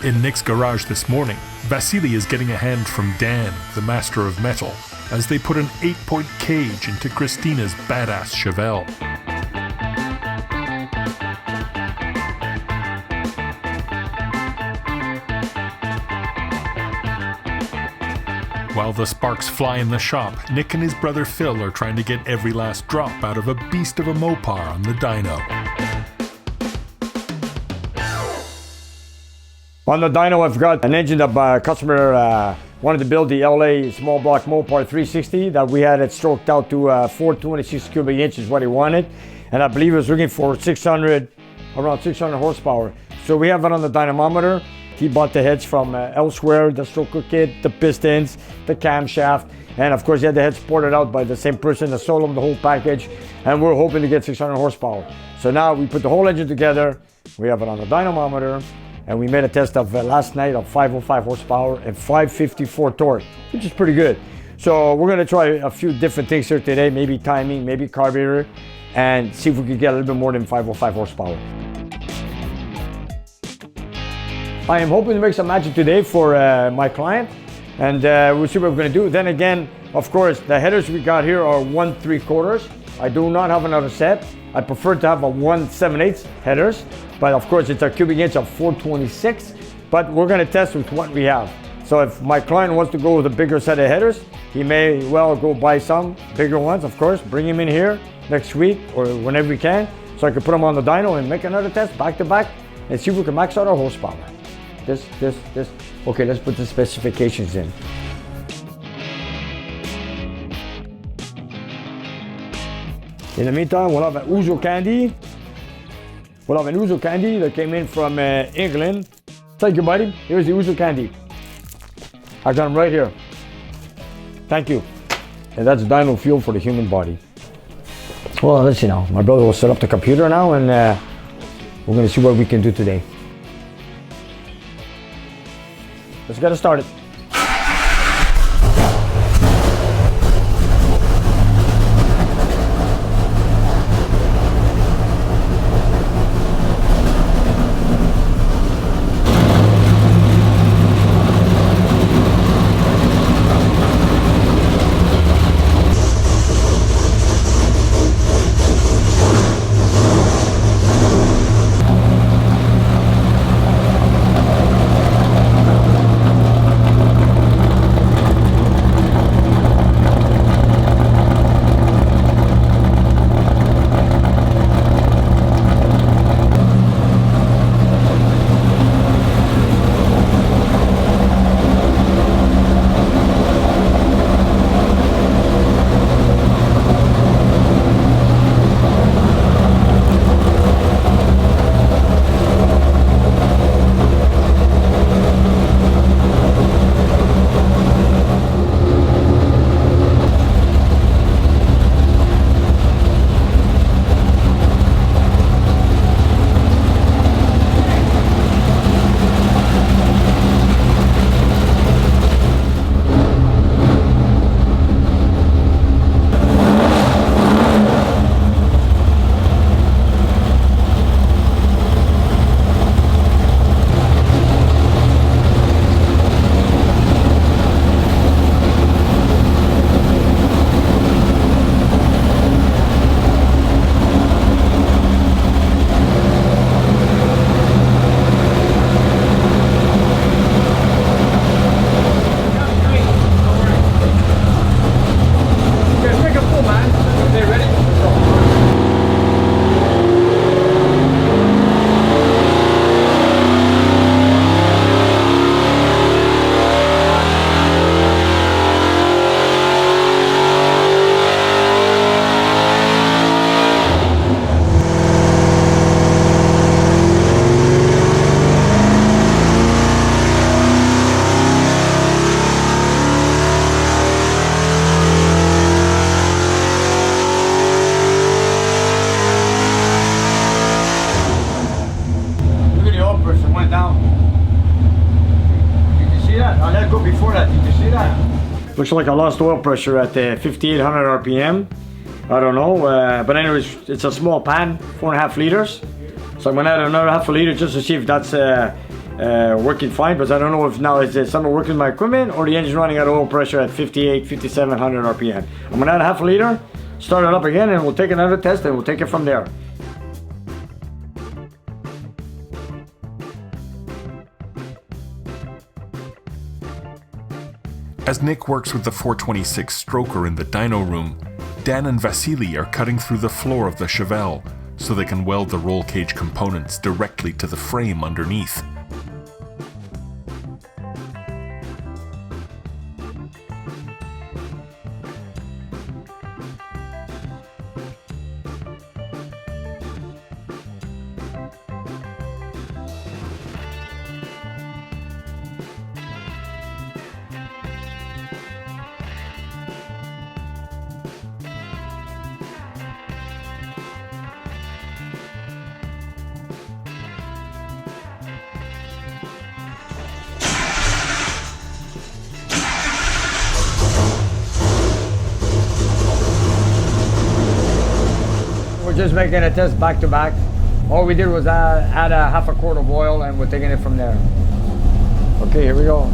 In Nick's garage this morning, Vasily is getting a hand from Dan, the master of metal, as they put an 8-point cage into Christina's badass Chevelle. While the sparks fly in the shop, Nick and his brother Phil are trying to get every last drop out of a beast of a Mopar on the Dyno. On the Dyno, I've got an engine that a customer wanted to build, the LA small block Mopar 360 that we had it stroked out to 426 cubic inches, what he wanted. And I believe he was looking for around 600 horsepower. So we have it on the dynamometer. He bought the heads from elsewhere, the stroker kit, the pistons, the camshaft, and of course he had the heads ported out by the same person that sold him the whole package, and we're hoping to get 600 horsepower. So now we put the whole engine together, we have it on the dynamometer, and we made a test of last night of 505 horsepower and 554 torque, which is pretty good. So we're gonna try a few different things here today, maybe timing, maybe carburetor, and see if we can get a little bit more than 505 horsepower. I am hoping to make some magic today for my client, and we'll see what we're gonna do. Then again, of course, the headers we got here are 1 3/4. I do not have another set. I prefer to have a 1 7/8 headers, but of course it's a cubic inch of 426, but we're gonna test with what we have. So if my client wants to go with a bigger set of headers, he may well go buy some bigger ones, of course, bring him in here next week or whenever we can, so I can put them on the dyno and make another test back to back and see if we can max out our horsepower. This. Okay, let's put the specifications in. In the meantime, we'll have an Ouzo candy. We'll have an Ouzo candy that came in from England. Thank you, buddy. Here's the Ouzo candy. I got them right here. Thank you. And that's dyno fuel for the human body. Well, let's see now. My brother will set up the computer now, and we're gonna see what we can do today. Let's get it started. Looks like I lost oil pressure at 5,800 RPM. I don't know, but anyways, it's a small pan, 4.5 liters. So I'm gonna add another half a liter just to see if that's working fine, but I don't know if now it's something working with my equipment or the engine's running at oil pressure at 58, 5700 RPM. I'm gonna add a half a liter, start it up again, and we'll take another test and we'll take it from there. As Nick works with the 426 stroker in the dyno room, Dan and Vasily are cutting through the floor of the Chevelle so they can weld the roll cage components directly to the frame underneath. We're just making a test back to back. All we did was add a half a quart of oil and we're taking it from there. Okay, here we go.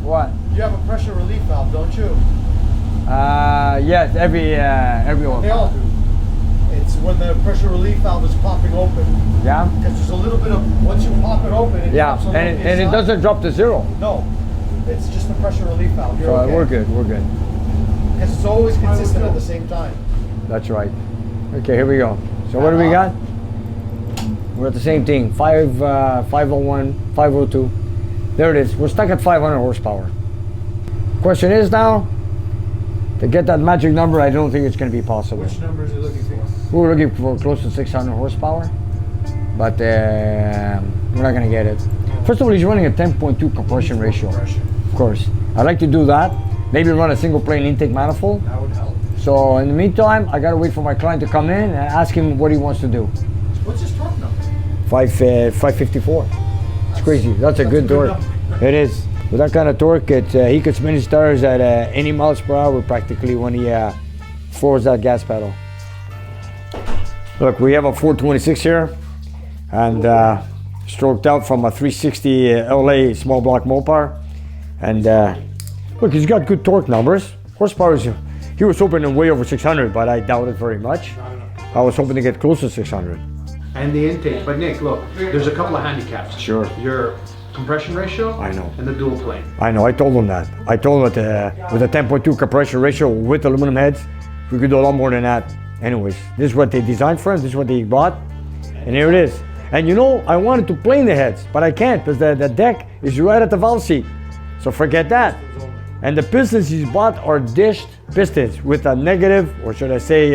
What? You have a pressure relief valve, don't you? Yes, every oil. They all do. It's when the pressure relief valve is popping open. Yeah? Because there's a little bit of, once you pop it open, it drops a little bit and it inside. doesn't drop to zero. No, it's just the pressure relief valve. You're So okay. we're good, we're good. Because it's always consistent at the same time. That's right. Okay, here we go. So what do we got? We're at the same thing, 501, 502. There it is, we're stuck at 500 horsepower. Question is now, to get that magic number, I don't think it's going to be possible. Which numbers are you looking for? We're looking for close to 600 horsepower, but we're not going to get it. First of all, he's running a 10.2 compression ratio. Of course. I'd like to do that. Maybe run a single plane intake manifold. That would help. So in the meantime, I got to wait for my client to come in and ask him what he wants to do. What's his torque number? 554. It's crazy. That's a good torque. It is. With that kind of torque, he could spin his tires at any miles per hour practically when he floors that gas pedal. Look, we have a 426 here, and stroked out from a 360 LA small block Mopar. And look, he's got good torque numbers. Horsepower, he was hoping to way over 600, but I doubt it very much. I was hoping to get close to 600. And the intake. But Nick, look, there's a couple of handicaps. Sure. Your compression ratio. I know. And the dual plane. I know, I told him that. I told him that with a 10.2 compression ratio with aluminum heads, we could do a lot more than that. Anyways, this is what they designed for us, this is what they bought, and here it is. And you know, I wanted to plane the heads, but I can't because the deck is right at the valve seat. So forget that. And the pistons he's bought are dished pistons with a negative, or should I say,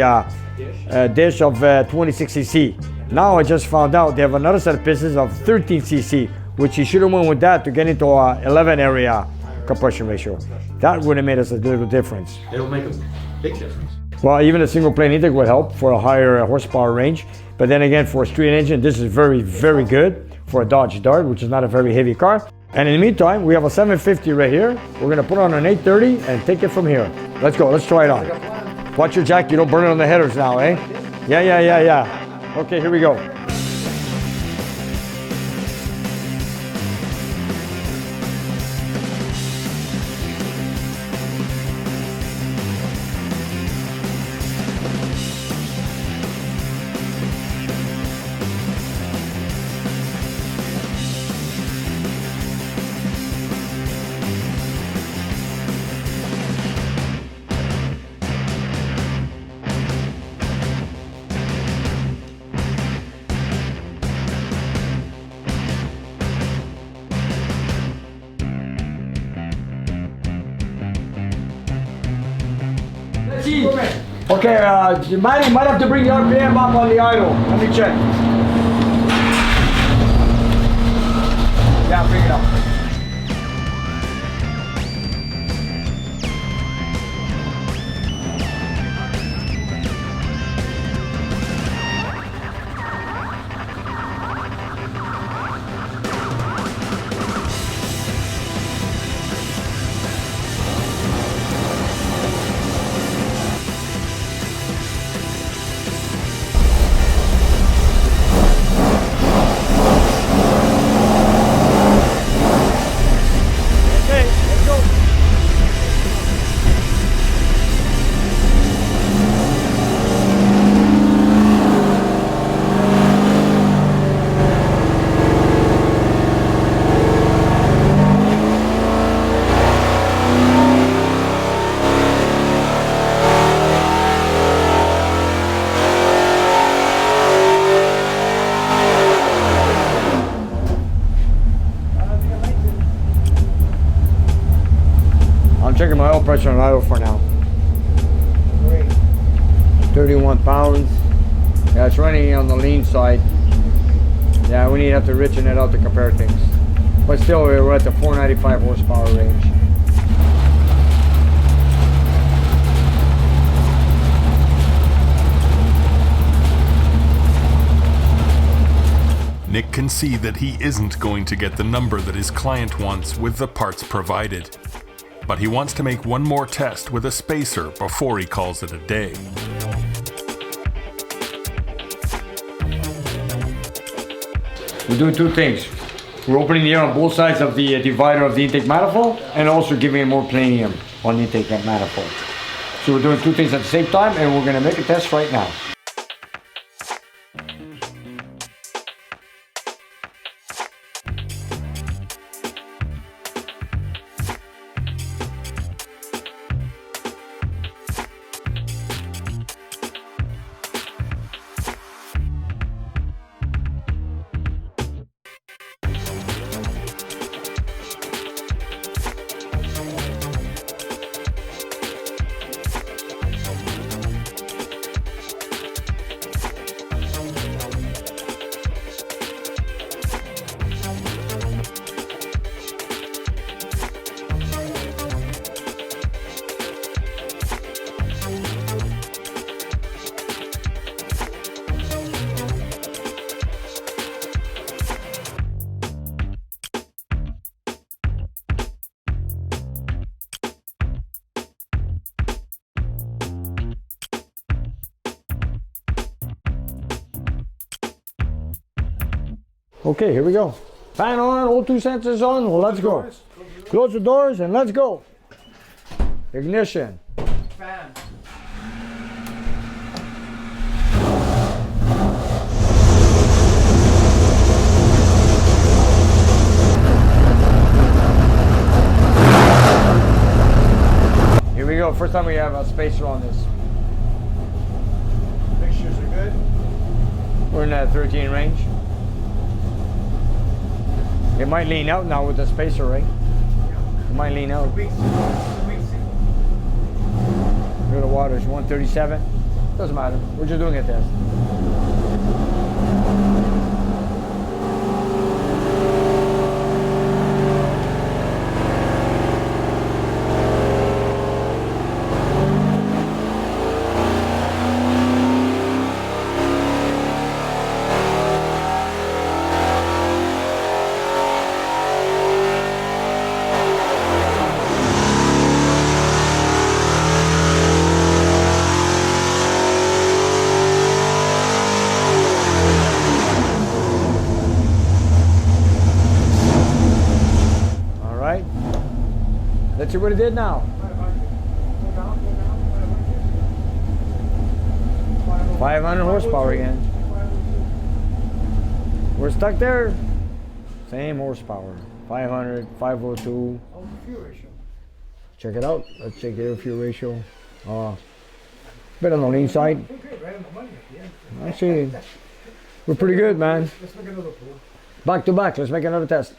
dish of 26 cc. Now I just found out they have another set of pistons of 13 cc, which he should have went with that to get into a 11 area compression ratio. That would have made us a little difference. It'll make a big difference. Well, even a single plane intake would help for a higher horsepower range. But then again, for a street engine, this is very, very good for a Dodge Dart, which is not a very heavy car. And in the meantime, we have a 750 right here. We're gonna put on an 830 and take it from here. Let's go, let's try it on. Watch your jack, you don't burn it on the headers now, eh? Yeah. Okay, here we go. Okay, you might have to bring the RPM up on the idle. Let me check. Yeah, bring it up. I'm checking my oil pressure on idle for now. 31 pounds. Yeah, it's running on the lean side. Yeah, we need to have to richen it out to compare things. But still, we're at the 495 horsepower range. Nick can see that he isn't going to get the number that his client wants with the parts provided. But he wants to make one more test with a spacer before he calls it a day. We're doing two things. We're opening the air on both sides of the divider of the intake manifold and also giving it more planium on the intake manifold. So we're doing two things at the same time, and we're going to make a test right now. Okay, here we go. Fan on, all two sensors on, well, let's go. Close the doors and let's go. Ignition. Fan. Here we go, first time we have a spacer on this. Fixtures are good. We're in that 13 range. It might lean out now with the spacer, right? It might lean out. Weeks. Here the water's 137. Doesn't matter. We're just doing a test. Let's see what it did now. 500 horsepower again. We're stuck there. Same horsepower. 500, 502. Check it out. Let's check the air fuel ratio. Bit on the lean side. Actually, we're pretty good, man. Back to back. Let's make another test.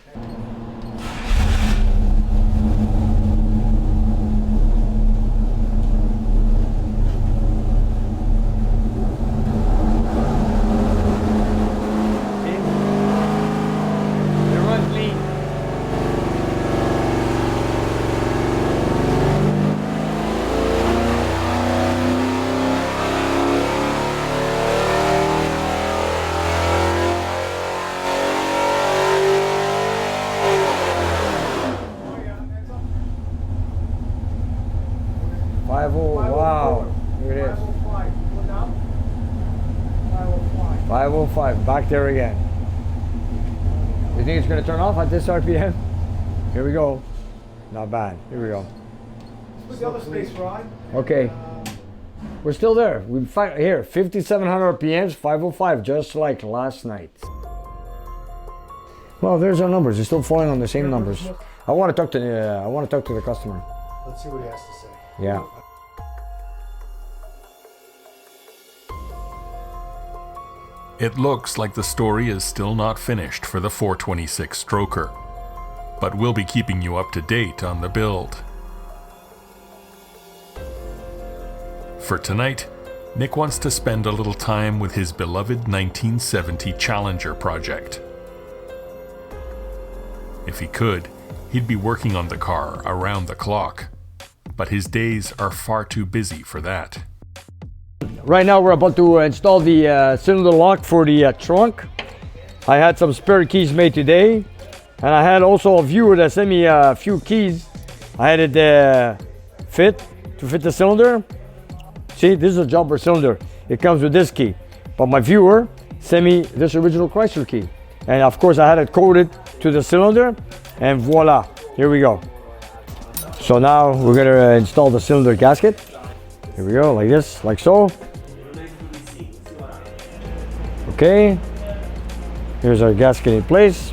505, back there again. You think it's going to turn off at this RPM? Here we go. Not bad. Here we go. Put the other space rod. Okay. We're still there. We find here 5,700 RPMs, 505, just like last night. Well, there's our numbers. They're still falling on the same numbers. I want to talk to the customer. Let's see what he has to say. Yeah. It looks like the story is still not finished for the 426 stroker, but we'll be keeping you up to date on the build. For tonight, Nick wants to spend a little time with his beloved 1970 Challenger project. If he could, he'd be working on the car around the clock, but his days are far too busy for that. Right now we're about to install the cylinder lock for the trunk. I had some spare keys made today, and I had also a viewer that sent me a few keys. I had it fit the cylinder. See, this is a jumper cylinder. It comes with this key, but my viewer sent me this original Chrysler key, and of course I had it coded to the cylinder, and voila, here we go. So now we're gonna install the cylinder gasket. Here we go, like this, like so. Okay, here's our gasket in place.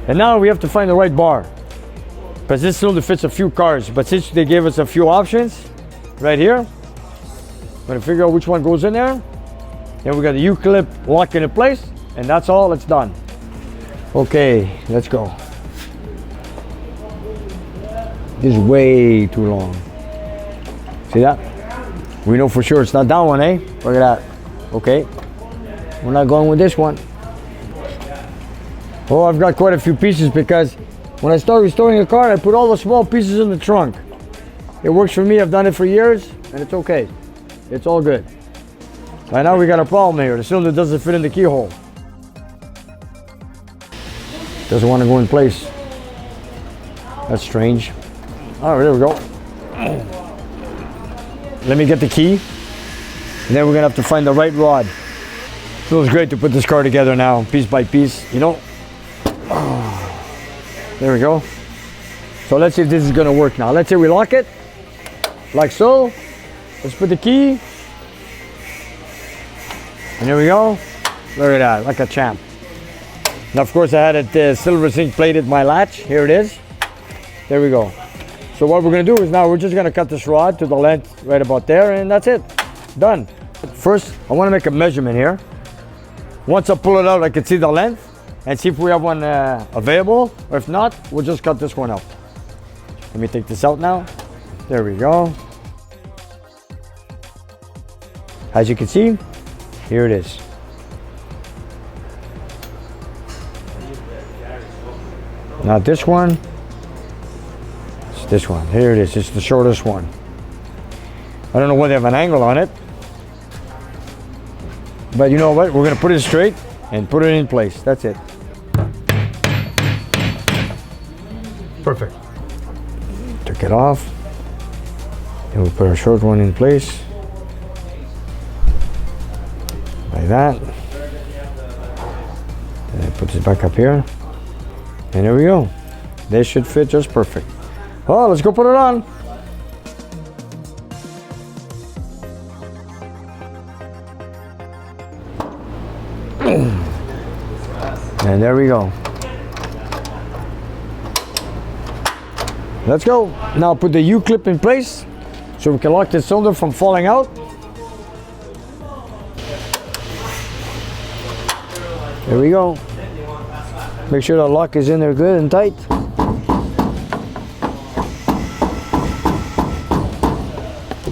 And now we have to find the right bar, because this cylinder fits a few cars, but since they gave us a few options right here, I'm gonna figure out which one goes in there. Then we got the U-clip locked in place, and that's all, it's done. Okay, let's go. This is way too long. See that? We know for sure it's not that one, eh? Look at that. Okay, we're not going with this one. Oh, I've got quite a few pieces, because when I start restoring a car, I put all the small pieces in the trunk. It works for me, I've done it for years, and it's okay. It's all good. Right now we got a problem here. The cylinder doesn't fit in the keyhole. Doesn't want to go in place. That's strange. All right, there we go. Let me get the key, and then we're gonna have to find the right rod. Feels great to put this car together now, piece by piece, you know. There we go. So let's see if this is gonna work now. Let's say we lock it, like so. Let's put the key, and there we go. Look at that, like a champ. And of course I had it silver zinc plated, my latch. Here it is. There we go. So what we're gonna do is now we're just gonna cut this rod to the length right about there, and that's it. Done. First, I wanna make a measurement here. Once I pull it out, I can see the length and see if we have one available, or if not, we'll just cut this one out. Let me take this out now. There we go. As you can see, here it is. Not this one. It's this one. Here it is. It's the shortest one. I don't know why they have an angle on it. But you know what? We're going to put it straight and put it in place. That's it. Perfect. Took it off. And we put our short one in place. Like that. And then put this back up here. And there we go. This should fit just perfect. Oh, let's go put it on. And there we go. Let's go. Now put the U-clip in place so we can lock the cylinder from falling out. There we go. Make sure the lock is in there good and tight.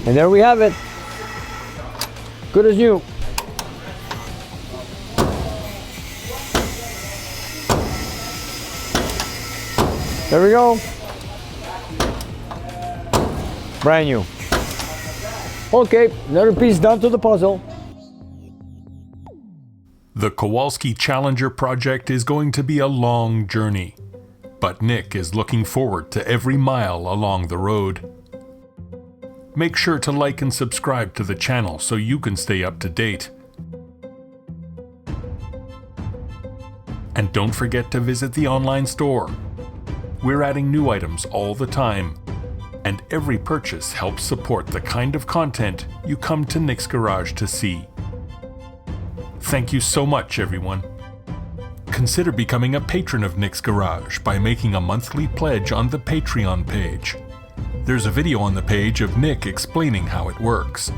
And there we have it. Good as new. There we go. Brand new. Okay, another piece done to the puzzle. The Kowalski Challenger project is going to be a long journey, but Nick is looking forward to every mile along the road. Make sure to like and subscribe to the channel so you can stay up to date. And don't forget to visit the online store. We're adding new items all the time, and every purchase helps support the kind of content you come to Nick's Garage to see. Thank you so much, everyone. Consider becoming a patron of Nick's Garage by making a monthly pledge on the Patreon page. There's a video on the page of Nick explaining how it works.